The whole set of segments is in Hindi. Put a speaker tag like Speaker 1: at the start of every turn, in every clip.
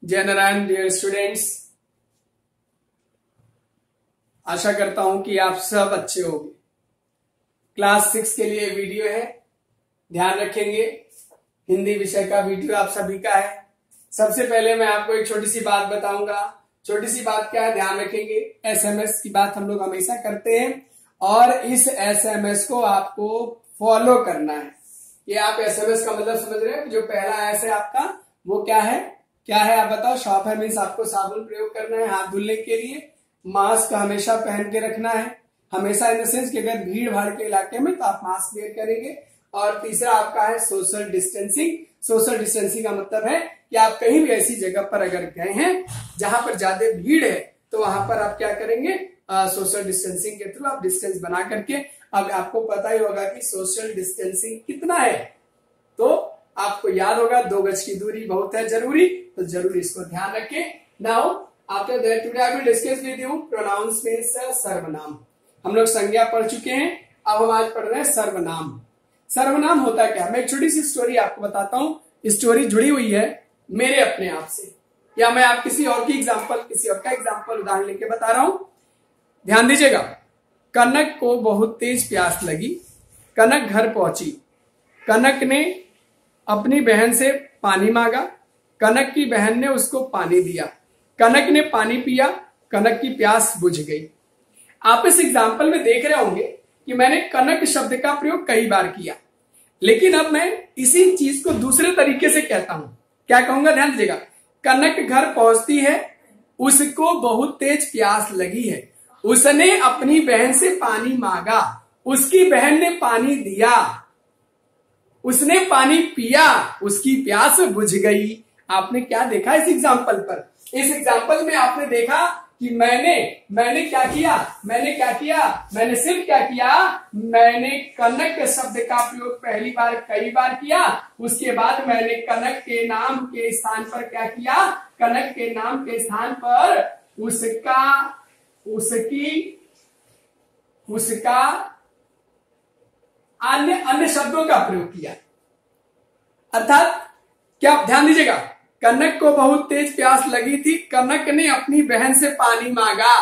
Speaker 1: जय नारायण डियर स्टूडेंट्स, आशा करता हूं कि आप सब अच्छे होंगे। क्लास 6 के लिए वीडियो है, ध्यान रखेंगे। हिंदी विषय का वीडियो आप सभी का है। सबसे पहले मैं आपको एक छोटी सी बात बताऊंगा। छोटी सी बात क्या है, ध्यान रखेंगे। एसएमएस की बात हम लोग हमेशा करते हैं और इस एसएमएस को आपको फॉलो करना है। ये आप एसएमएस का मतलब समझ रहे हैं। जो पहला एस है आपका, वो क्या है आप बताओ। शॉप है मीन्स आपको साबुन प्रयोग करना है हाथ धुलने के लिए। मास्क हमेशा पहन के रखना है, हमेशा इन द सेंस कि अगर भीड़ भाड़ के इलाके में तो आप मास्क वेयर करेंगे। और तीसरा आपका है सोशल डिस्टेंसिंग। सोशल डिस्टेंसिंग का मतलब है कि आप कहीं भी ऐसी जगह पर अगर गए हैं जहां पर ज्यादा भीड़ है तो वहां पर आप क्या करेंगे, सोशल डिस्टेंसिंग के थ्रू आप डिस्टेंस बना करके। अब आपको पता ही होगा कि सोशल डिस्टेंसिंग कितना है, तो आपको याद होगा 2 गज की दूरी बहुत है जरूरी, तो जरूर इसको ध्यान रखें। Now after that today I will discuss with you pronouns means सर्वनाम। हम लोग संज्ञा पढ़ चुके हैं, अब हम आज पढ़ रहे हैं सर्वनाम। सर्वनाम होता क्या, मैं एक छोटी सी स्टोरी आपको बताता हूं। स्टोरी जुड़ी हुई है मेरे अपने आप से, या मैं आप किसी और की एग्जाम्पल, किसी और का एग्जाम्पल उदाहरण लेके बता रहा हूं। ध्यान दीजिएगा। कनक को बहुत तेज प्यास लगी। कनक घर पहुंची। कनक ने अपनी बहन से पानी मांगा। कनक की बहन ने उसको पानी दिया। कनक ने पानी पिया। कनक की प्यास बुझ गई। आप इस एग्जाम्पल में देख रहे होंगे कि मैंने कनक शब्द का प्रयोग कई बार किया, लेकिन अब मैं इसी चीज को दूसरे तरीके से कहता हूं। क्या कहूंगा, ध्यान दीजिएगा। कनक घर पहुंचती है, उसको बहुत तेज प्यास लगी है। उसने अपनी बहन से पानी मांगा। उसकी बहन ने पानी दिया। उसने पानी पिया। उसकी प्यास बुझ गई। आपने क्या देखा इस एग्जाम्पल पर? इस एग्जाम्पल में आपने देखा कि मैंने क्या किया, मैंने सिर्फ क्या किया, मैंने कनक शब्द का प्रयोग पहली बार कई बार किया। उसके बाद मैंने कनक के नाम के स्थान पर क्या किया, कनक के नाम के स्थान पर उसका, उसका अन्य शब्दों का प्रयोग किया। अर्थात क्या, ध्यान दीजिएगा। कनक को बहुत तेज प्यास लगी थी। कनक ने अपनी बहन से पानी मांगा।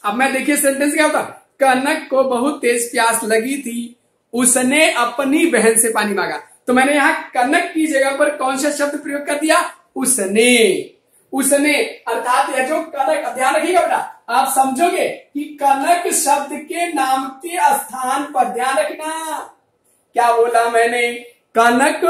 Speaker 1: अब मैं देखिए सेंटेंस क्या होता। कनक को बहुत तेज प्यास लगी थी, उसने अपनी बहन से पानी मांगा। तो मैंने यहां कनक की जगह पर कौन सा शब्द प्रयोग कर दिया, उसने। अर्थात यह जो कनक, ध्यान रखिएगा बेटा, आप समझोगे कि कनक शब्द के नाम के स्थान पर, ध्यान रखना क्या बोला मैंने, कनक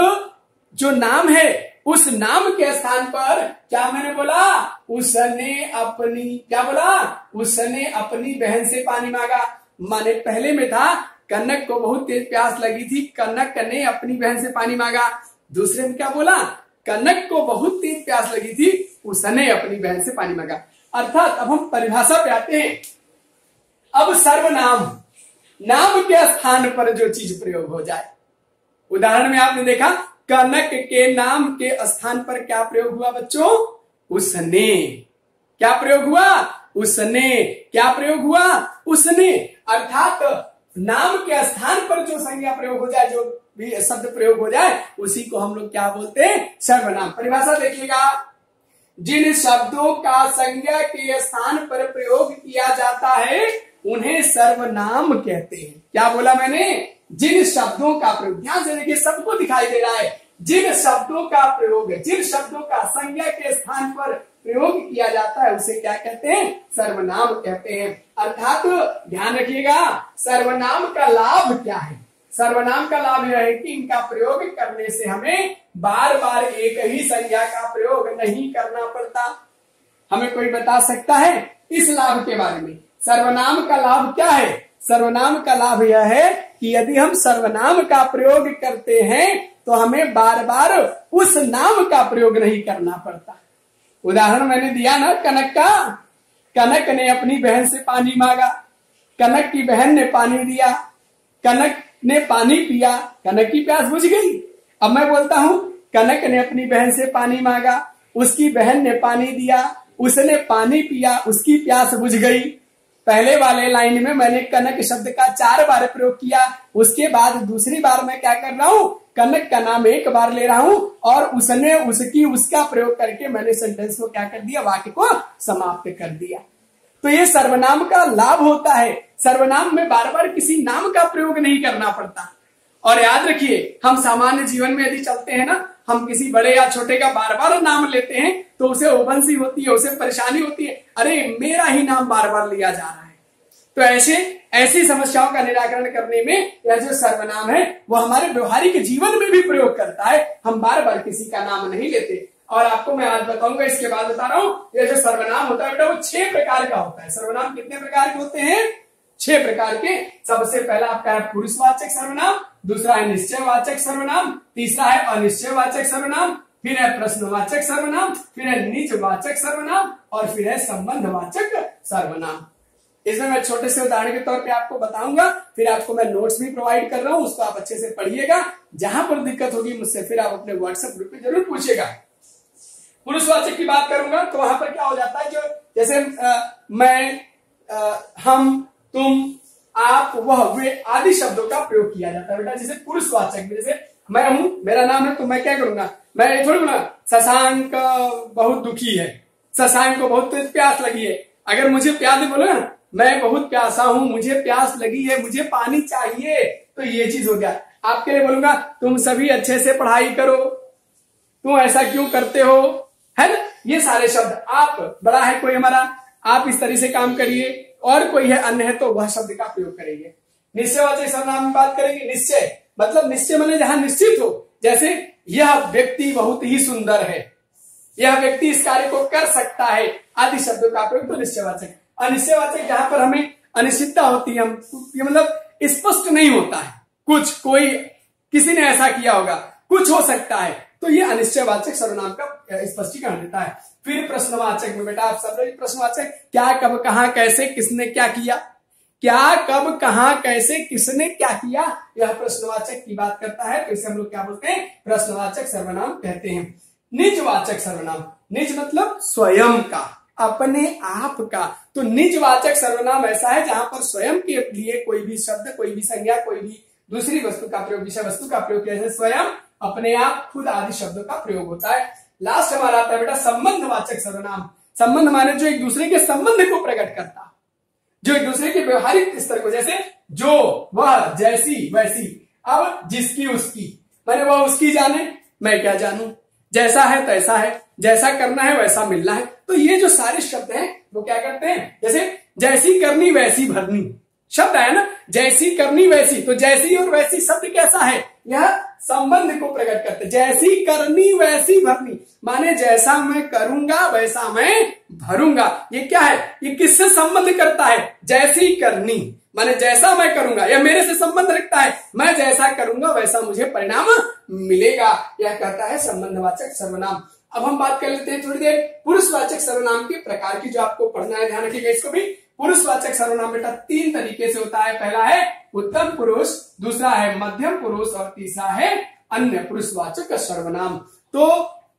Speaker 1: जो नाम है उस नाम के स्थान पर क्या मैंने बोला, उसने अपनी, क्या बोला, उसने अपनी बहन से पानी मांगा। माने पहले में था कनक को बहुत तेज प्यास लगी थी, कनक ने अपनी बहन से पानी मांगा। दूसरे में क्या बोला, कनक को बहुत तेज प्यास लगी थी, उसने अपनी बहन से पानी मांगा। अर्थात अब हम परिभाषा पे आते हैं। अब सर्वनाम, नाम के स्थान पर जो चीज प्रयोग हो जाए। उदाहरण में आपने देखा कनक के नाम के स्थान पर क्या प्रयोग हुआ बच्चों, उसने। क्या प्रयोग हुआ, उसने। क्या प्रयोग हुआ, उसने। अर्थात नाम के स्थान पर जो संज्ञा प्रयोग हो जाए, जो भी शब्द प्रयोग हो जाए, उसी को हम लोग क्या बोलते हैं, सर्वनाम। परिभाषा देखिएगा। जिन शब्दों का संज्ञा के स्थान पर प्रयोग किया जाता है उन्हें सर्वनाम कहते हैं। क्या बोला मैंने, जिन शब्दों का प्रयोग, ध्यान से देखिए, सबको दिखाई दे रहा है। जिन शब्दों का प्रयोग, जिन शब्दों का संज्ञा के स्थान पर प्रयोग किया जाता है उसे क्या कहते हैं, सर्वनाम कहते हैं। अर्थात ध्यान रखिएगा, सर्वनाम का लाभ क्या है। सर्वनाम का लाभ यह है कि इनका प्रयोग करने से हमें बार बार एक ही संज्ञा का प्रयोग नहीं करना पड़ता। हमें कोई बता सकता है इस लाभ के बारे में? सर्वनाम का लाभ क्या है? सर्वनाम का लाभ यह है कि यदि हम सर्वनाम का प्रयोग करते हैं तो हमें बार बार उस नाम का प्रयोग नहीं करना पड़ता। उदाहरण मैंने दिया ना कनक का। कनक ने अपनी बहन से पानी मांगा। कनक की बहन ने पानी दिया। कनक ने पानी पिया। कनक की प्यास बुझ गई। अब मैं बोलता हूं कनक ने अपनी बहन से पानी मांगा, उसकी बहन ने पानी दिया, उसने पानी पिया, उसकी प्यास बुझ गई। पहले वाले लाइन में मैंने कनक शब्द का 4 बार प्रयोग किया। उसके बाद दूसरी बार मैं क्या कर रहा हूं, कनक का नाम एक बार ले रहा हूं और उसने, उसकी, उसका प्रयोग करके मैंने सेंटेंस को क्या कर दिया, वाक्य को समाप्त कर दिया। तो ये सर्वनाम का लाभ होता है, सर्वनाम में बार बार किसी नाम का प्रयोग नहीं करना पड़ता। और याद रखिए, हम सामान्य जीवन में यदि चलते हैं ना, हम किसी बड़े या छोटे का बार बार नाम लेते हैं तो उसे उबंसी होती है, उसे परेशानी होती है, अरे मेरा ही नाम बार बार लिया जा रहा है। तो ऐसी समस्याओं का निराकरण करने में यह जो सर्वनाम है वो हमारे व्यवहारिक जीवन में भी प्रयोग करता है। हम बार बार किसी का नाम नहीं लेते। और आपको मैं आज बताऊंगा, इसके बाद बता रहा हूं, यह जो सर्वनाम होता है बेटा वो 6 प्रकार का होता है। सर्वनाम कितने प्रकार के होते हैं? 6 प्रकार के। सबसे पहला आपका है पुरुषवाचक सर्वनाम, दूसरा है निश्चयवाचक सर्वनाम, तीसरा है अनिश्चयवाचक सर्वनाम, फिर है प्रश्नवाचक सर्वनाम, फिर है निजवाचक सर्वनाम और फिर है संबंधवाचक सर्वनाम। इसमें मैं छोटे से उदाहरण के तौर पे आपको बताऊंगा, फिर आपको मैं नोट्स भी प्रोवाइड कर रहा हूं, उसको आप अच्छे से पढ़िएगा। जहां पर दिक्कत होगी मुझसे फिर आप अपने व्हाट्सएप ग्रुप पे जरूर पूछिएगा। पुरुषवाचक की बात करूंगा तो वहां पर क्या हो जाता है, जो जैसे मैं, हम, तुम, आप, वह, वे आदि शब्दों का प्रयोग किया जाता है बेटा। जैसे पुरुषवाचक में, जैसे मैं हूं, मेरा नाम है, तो मैं क्या करूंगा, मैं ये थोड़ी बोलूंगा शशांक बहुत दुखी है, शशांक को बहुत प्यास लगी है। अगर मुझे प्यास बोलो ना, मैं बहुत प्यासा हूं, मुझे प्यास लगी है, मुझे पानी चाहिए, तो ये चीज हो गया। आपके लिए बोलूंगा तुम सभी अच्छे से पढ़ाई करो, तुम ऐसा क्यों करते हो, है ना। ये सारे शब्द, आप बड़ा है कोई हमारा, आप इस तरह से काम करिए, और कोई है अन्य है तो वह शब्द का प्रयोग करेंगे। निश्चयवाचक सर्वनाम में बात करेंगे, निश्चय मतलब, निश्चय मतलब जहां निश्चित हो, जैसे यह व्यक्ति बहुत ही सुंदर है, यह व्यक्ति इस कार्य को कर सकता है, आदि शब्दों का प्रयोग तो निश्चयवाचक। अनिश्चयवाचक जहां पर हमें अनिश्चितता होती है, ये मतलब स्पष्ट नहीं होता है, कुछ, कोई, किसी ने ऐसा किया होगा, कुछ हो सकता है, तो ये अनिश्चयवाचक सर्वनाम का स्पष्टीकरण देता है। फिर प्रश्नवाचक में बेटा आप सब प्रश्नवाचक, क्या, कब, कहां, कैसे, किसने क्या किया, क्या, कब, कहां, कैसे, किसने क्या किया, यह प्रश्नवाचक की बात करता है। तो इसे हम लोग क्या बोलते हैं, प्रश्नवाचक सर्वनाम कहते हैं। निजवाचक सर्वनाम, निज मतलब स्वयं का, अपने आप का। तो निजवाचक सर्वनाम ऐसा है जहां पर स्वयं के लिए कोई भी शब्द, कोई भी संज्ञा, कोई भी दूसरी वस्तु का प्रयोग, विषय वस्तु का प्रयोग किया, स्वयं, अपने आप, खुद आदि शब्दों का प्रयोग होता है। लास्ट हमारा आता है बेटा संबंधवाचक सर्वनाम। संबंध माने जो एक दूसरे के संबंध को प्रकट करता, जो एक दूसरे के व्यवहारिक स्तर को, जैसे जो, वह, जैसी, वैसी। अब जिसकी, उसकी माने वह उसकी जाने, मैं क्या जानूं, जैसा है तैसा है, जैसा करना है वैसा मिलना है। तो ये जो सारे शब्द हैं वो क्या करते हैं, जैसे जैसी करनी वैसी भरनी शब्द है ना, जैसी करनी वैसी, तो जैसी और वैसी शब्द कैसा है, यह संबंध को प्रकट करते। जैसी करनी वैसी भरनी माने जैसा मैं करूंगा वैसा मैं भरूंगा। ये क्या है, ये किससे संबंध करता है, जैसी करनी माने जैसा मैं करूंगा, यह मेरे से संबंध रखता है, मैं जैसा करूंगा वैसा मुझे परिणाम मिलेगा, यह कहता है संबंधवाचक सर्वनाम। अब हम बात कर लेते हैं थोड़ी देर पुरुषवाचक सर्वनाम के प्रकार की, जो आपको पढ़ना है, ध्यान रखिएगा इसको भी। पुरुषवाचक सर्वनाम बेटा 3 तरीके से होता है। पहला है उत्तम पुरुष, दूसरा है मध्यम पुरुष और तीसरा है अन्य पुरुषवाचक सर्वनाम। तो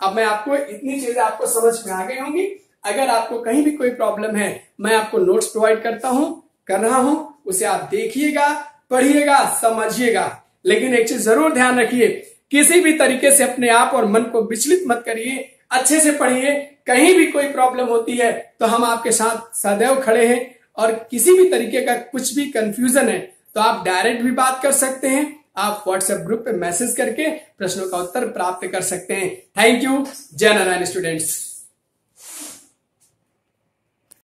Speaker 1: अब मैं आपको इतनी चीजें आपको समझ में आ गई होंगी। अगर आपको कहीं भी कोई प्रॉब्लम है, मैं आपको नोट्स प्रोवाइड कर रहा हूं, उसे आप देखिएगा, पढ़िएगा, समझिएगा। लेकिन एक चीज जरूर ध्यान रखिए, किसी भी तरीके से अपने आप और मन को विचलित मत करिए, अच्छे से पढ़िए। कहीं भी कोई प्रॉब्लम होती है तो हम आपके साथ सदैव खड़े हैं, और किसी भी तरीके का कुछ भी कंफ्यूजन है तो आप डायरेक्ट भी बात कर सकते हैं, आप व्हाट्सएप ग्रुप पे मैसेज करके प्रश्नों का उत्तर प्राप्त कर सकते हैं। Thank you. जय नारायण स्टूडेंट्स।